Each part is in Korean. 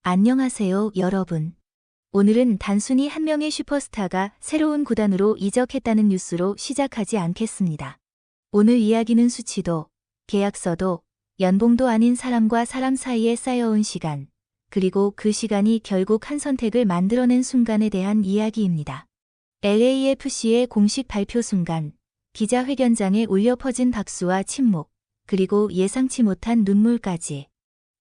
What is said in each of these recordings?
안녕하세요, 여러분. 오늘은 단순히 한 명의 슈퍼스타가 새로운 구단으로 이적했다는 뉴스로 시작하지 않겠습니다. 오늘 이야기는 수치도, 계약서도, 연봉도 아닌 사람과 사람 사이에 쌓여온 시간, 그리고 그 시간이 결국 한 선택을 만들어낸 순간에 대한 이야기입니다. LAFC의 공식 발표 순간, 기자회견장에 울려 퍼진 박수와 침묵, 그리고 예상치 못한 눈물까지.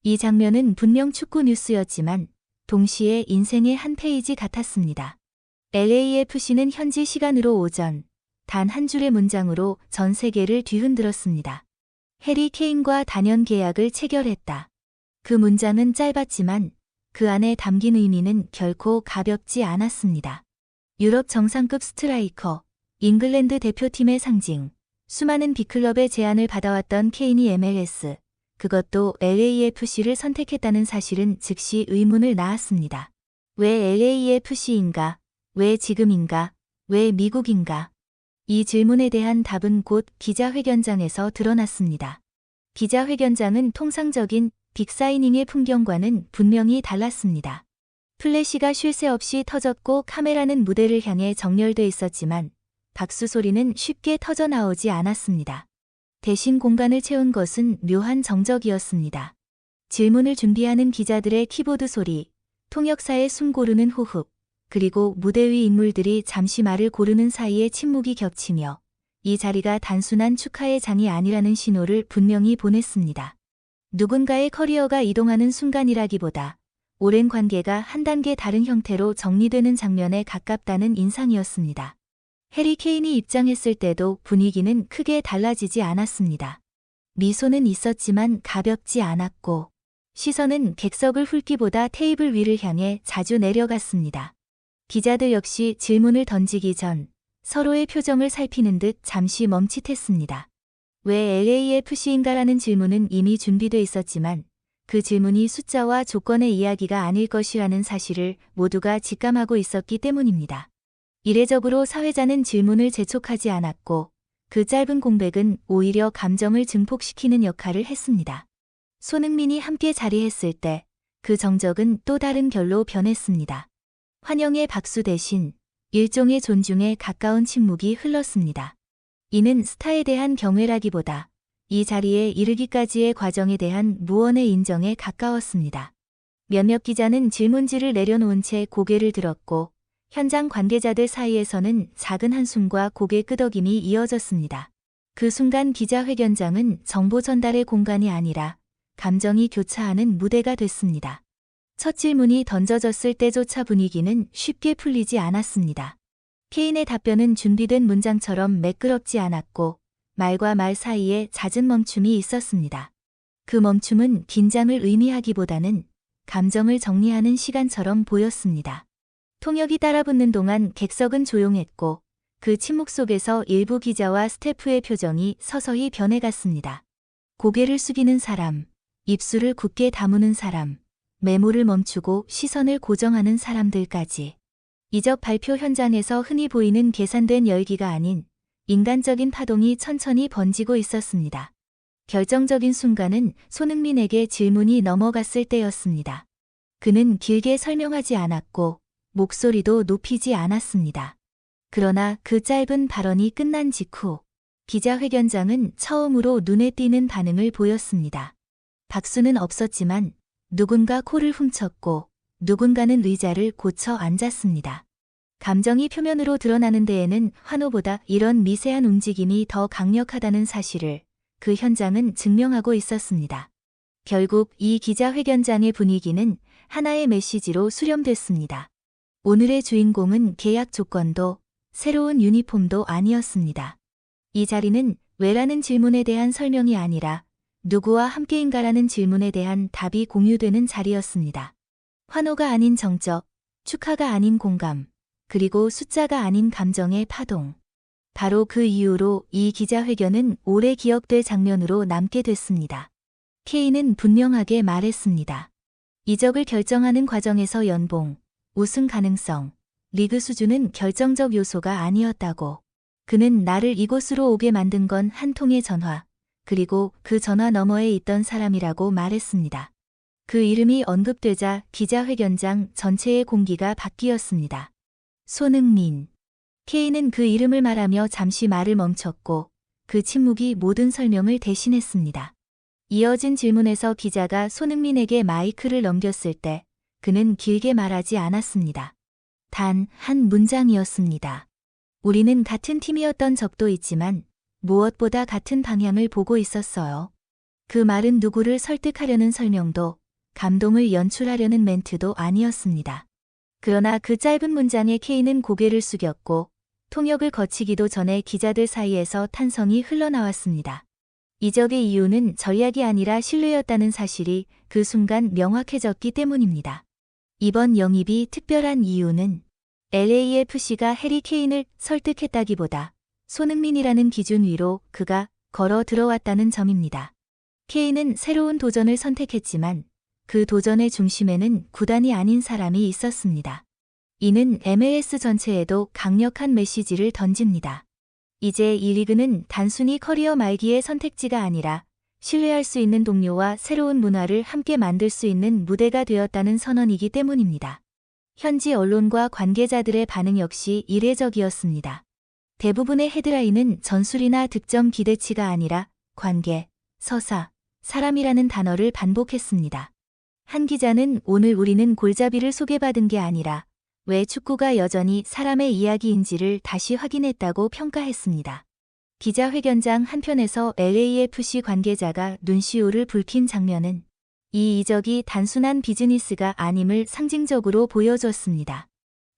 이 장면은 분명 축구 뉴스였지만 동시에 인생의 한 페이지 같았습니다. LAFC는 현지 시간으로 오전 단 한 줄의 문장으로 전 세계를 뒤흔들었습니다. 해리 케인과 단연 계약을 체결했다. 그 문장은 짧았지만 그 안에 담긴 의미는 결코 가볍지 않았습니다. 유럽 정상급 스트라이커, 잉글랜드 대표팀의 상징, 수많은 빅클럽의 제안을 받아왔던 케인이 MLS, 그것도 LAFC를 선택했다는 사실은 즉시 의문을 낳았습니다. 왜 LAFC인가? 왜 지금인가? 왜 미국인가? 이 질문에 대한 답은 곧 기자회견장에서 드러났습니다. 기자회견장은 통상적인 빅사이닝의 풍경과는 분명히 달랐습니다. 플래시가 쉴 새 없이 터졌고 카메라는 무대를 향해 정렬돼 있었지만 박수 소리는 쉽게 터져나오지 않았습니다. 대신 공간을 채운 것은 묘한 정적이었습니다. 질문을 준비하는 기자들의 키보드 소리, 통역사의 숨 고르는 호흡, 그리고 무대 위 인물들이 잠시 말을 고르는 사이에 침묵이 겹치며 이 자리가 단순한 축하의 장이 아니라는 신호를 분명히 보냈습니다. 누군가의 커리어가 이동하는 순간이라기보다 오랜 관계가 한 단계 다른 형태로 정리되는 장면에 가깝다는 인상이었습니다. 해리 케인이 입장했을 때도 분위기는 크게 달라지지 않았습니다. 미소는 있었지만 가볍지 않았고 시선은 객석을 훑기보다 테이블 위를 향해 자주 내려갔습니다. 기자들 역시 질문을 던지기 전 서로의 표정을 살피는 듯 잠시 멈칫했습니다. 왜 LAFC인가라는 질문은 이미 준비돼 있었지만 그 질문이 숫자와 조건의 이야기가 아닐 것이라는 사실을 모두가 직감하고 있었기 때문입니다. 이례적으로 사회자는 질문을 재촉하지 않았고 그 짧은 공백은 오히려 감정을 증폭시키는 역할을 했습니다. 손흥민이 함께 자리했을 때 그 정적은 또 다른 결로 변했습니다. 환영의 박수 대신 일종의 존중에 가까운 침묵이 흘렀습니다. 이는 스타에 대한 경외라기보다 이 자리에 이르기까지의 과정에 대한 무언의 인정에 가까웠습니다. 몇몇 기자는 질문지를 내려놓은 채 고개를 들었고 현장 관계자들 사이에서는 작은 한숨과 고개 끄덕임이 이어졌습니다. 그 순간 기자회견장은 정보 전달의 공간이 아니라 감정이 교차하는 무대가 됐습니다. 첫 질문이 던져졌을 때조차 분위기는 쉽게 풀리지 않았습니다. 케인의 답변은 준비된 문장처럼 매끄럽지 않았고 말과 말 사이에 잦은 멈춤이 있었습니다. 그 멈춤은 긴장을 의미하기보다는 감정을 정리하는 시간처럼 보였습니다. 통역이 따라붙는 동안 객석은 조용했고 그 침묵 속에서 일부 기자와 스태프의 표정이 서서히 변해갔습니다. 고개를 숙이는 사람, 입술을 굳게 다무는 사람, 메모를 멈추고 시선을 고정하는 사람들까지. 이적 발표 현장에서 흔히 보이는 계산된 열기가 아닌 인간적인 파동이 천천히 번지고 있었습니다. 결정적인 순간은 손흥민에게 질문이 넘어갔을 때였습니다. 그는 길게 설명하지 않았고 목소리도 높이지 않았습니다. 그러나 그 짧은 발언이 끝난 직후 기자회견장은 처음으로 눈에 띄는 반응을 보였습니다. 박수는 없었지만 누군가 코를 훔쳤고 누군가는 의자를 고쳐 앉았습니다. 감정이 표면으로 드러나는 데에는 환호보다 이런 미세한 움직임이 더 강력하다는 사실을 그 현장은 증명하고 있었습니다. 결국 이 기자회견장의 분위기는 하나의 메시지로 수렴됐습니다. 오늘의 주인공은 계약 조건도 새로운 유니폼도 아니었습니다. 이 자리는 왜라는 질문에 대한 설명이 아니라 누구와 함께인가라는 질문에 대한 답이 공유되는 자리였습니다. 환호가 아닌 정적, 축하가 아닌 공감, 그리고 숫자가 아닌 감정의 파동. 바로 그 이유로 이 기자회견은 오래 기억될 장면으로 남게 됐습니다. 케인은 분명하게 말했습니다. 이적을 결정하는 과정에서 연봉, 우승 가능성, 리그 수준은 결정적 요소가 아니었다고. 그는 나를 이곳으로 오게 만든 건 한 통의 전화, 그리고 그 전화 너머에 있던 사람이라고 말했습니다. 그 이름이 언급되자 기자회견장 전체의 공기가 바뀌었습니다. 손흥민. K는 그 이름을 말하며 잠시 말을 멈췄고 그 침묵이 모든 설명을 대신했습니다. 이어진 질문에서 기자가 손흥민에게 마이크를 넘겼을 때 그는 길게 말하지 않았습니다. 단 한 문장이었습니다. 우리는 같은 팀이었던 적도 있지만 무엇보다 같은 방향을 보고 있었어요. 그 말은 누구를 설득하려는 설명도 감동을 연출하려는 멘트도 아니었습니다. 그러나 그 짧은 문장에 K는 고개를 숙였고 통역을 거치기도 전에 기자들 사이에서 탄성이 흘러나왔습니다. 이적의 이유는 전략이 아니라 신뢰였다는 사실이 그 순간 명확해졌기 때문입니다. 이번 영입이 특별한 이유는 LAFC가 해리 케인을 설득했다기보다 손흥민이라는 기준 위로 그가 걸어 들어왔다는 점입니다. 케인은 새로운 도전을 선택했지만 그 도전의 중심에는 구단이 아닌 사람이 있었습니다. 이는 MLS 전체에도 강력한 메시지를 던집니다. 이제 이 리그는 단순히 커리어 말기의 선택지가 아니라 신뢰할 수 있는 동료와 새로운 문화를 함께 만들 수 있는 무대가 되었다는 선언이기 때문입니다. 현지 언론과 관계자들의 반응 역시 이례적이었습니다. 대부분의 헤드라인은 전술이나 득점 기대치가 아니라 관계, 서사, 사람이라는 단어를 반복했습니다. 한 기자는 오늘 우리는 골잡이를 소개받은 게 아니라 왜 축구가 여전히 사람의 이야기인지를 다시 확인했다고 평가했습니다. 기자회견장 한편에서 LAFC 관계자가 눈시울을 붉힌 장면은 이 이적이 단순한 비즈니스가 아님을 상징적으로 보여줬습니다.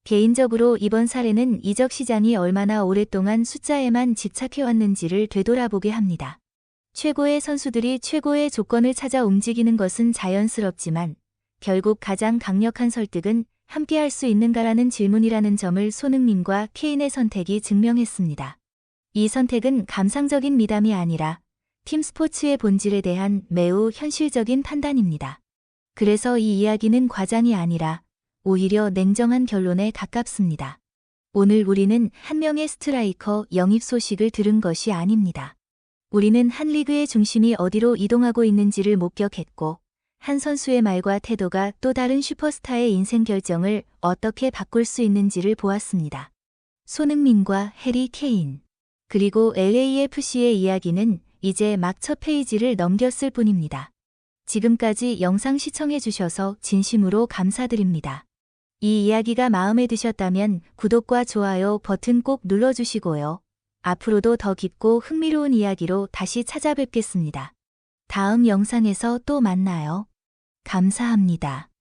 개인적으로 이번 사례는 이적 시장이 얼마나 오랫동안 숫자에만 집착해왔는지를 되돌아보게 합니다. 최고의 선수들이 최고의 조건을 찾아 움직이는 것은 자연스럽지만 결국 가장 강력한 설득은 함께할 수 있는가라는 질문이라는 점을 손흥민과 케인의 선택이 증명했습니다. 이 선택은 감상적인 미담이 아니라 팀 스포츠의 본질에 대한 매우 현실적인 판단입니다. 그래서 이 이야기는 과장이 아니라 오히려 냉정한 결론에 가깝습니다. 오늘 우리는 한 명의 스트라이커 영입 소식을 들은 것이 아닙니다. 우리는 한 리그의 중심이 어디로 이동하고 있는지를 목격했고 한 선수의 말과 태도가 또 다른 슈퍼스타의 인생 결정을 어떻게 바꿀 수 있는지를 보았습니다. 손흥민과 해리 케인, 그리고 LAFC의 이야기는 이제 막 첫 페이지를 넘겼을 뿐입니다. 지금까지 영상 시청해주셔서 진심으로 감사드립니다. 이 이야기가 마음에 드셨다면 구독과 좋아요 버튼 꼭 눌러주시고요. 앞으로도 더 깊고 흥미로운 이야기로 다시 찾아뵙겠습니다. 다음 영상에서 또 만나요. 감사합니다.